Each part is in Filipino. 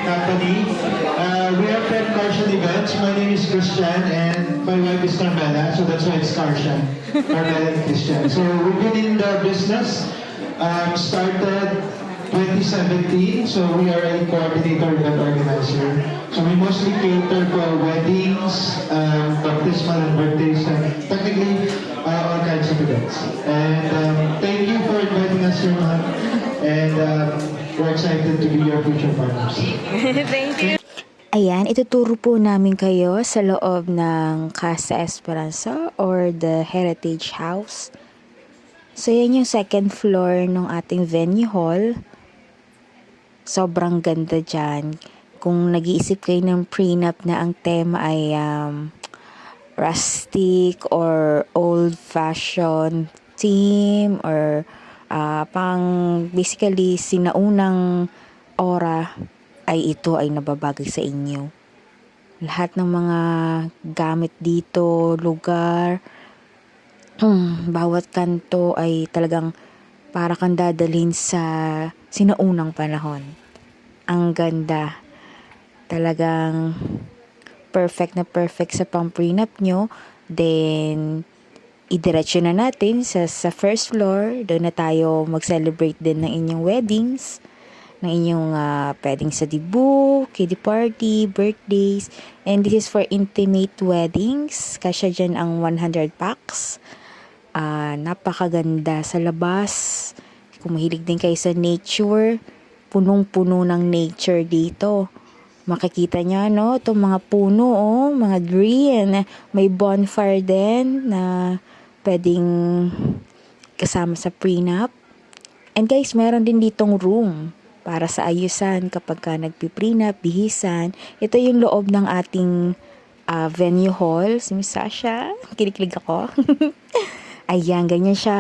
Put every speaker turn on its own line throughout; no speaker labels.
company. We are from Karshan Events. My name is Christian and my wife is Carmela, so that's why it's Karshan. Carmela and Christian. So we've been in the business, started 2017, so we are a coordinator event organizer. So we mostly cater for weddings, baptismal and birthdays, and technically all kinds of events. And thank you for inviting us here, ma'am. And we're excited to be your future partners.
Thank you.
Ayan, ituturo po namin kayo sa loob ng Casa Esperanza or the Heritage House. So, yan yung second floor ng ating venue hall. Sobrang ganda dyan. Kung nag-iisip kayo ng prenup na ang tema ay rustic or old-fashioned theme or pang basically sinaunang aura, ay ito ay nababagay sa inyo. Lahat ng mga gamit dito, lugar, bawat kanto ay talagang para kang dadalhin sa sinaunang panahon. Ang ganda. Talagang perfect na perfect sa pang prenup nyo. Then, idiretso na natin sa first floor. Doon na tayo mag-celebrate din ng inyong weddings, ng inyong pwedeng sa debut, kiddie party, birthdays. And this is for intimate weddings. Kasya dyan ang 100 packs. Napakaganda sa labas. Kung mahilig din kayo sa nature, punong-puno ng nature dito. Makikita nyo, no? Itong mga puno, mga green. May bonfire din na pwedeng kasama sa prenup. And guys, meron din ditong room para sa ayusan kapag ka nagpi-prenup, bihisan. Ito yung loob ng ating venue hall. Si Miss Sasha, kilig ako. Ayan, ganyan siya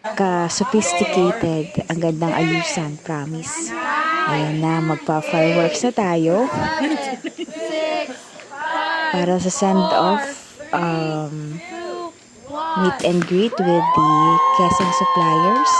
ka-sophisticated. Ang gandang ayusan, promise. Ayan na, magpa-fireworks na tayo. Para sa send-off, meet and greet with the Quezon suppliers.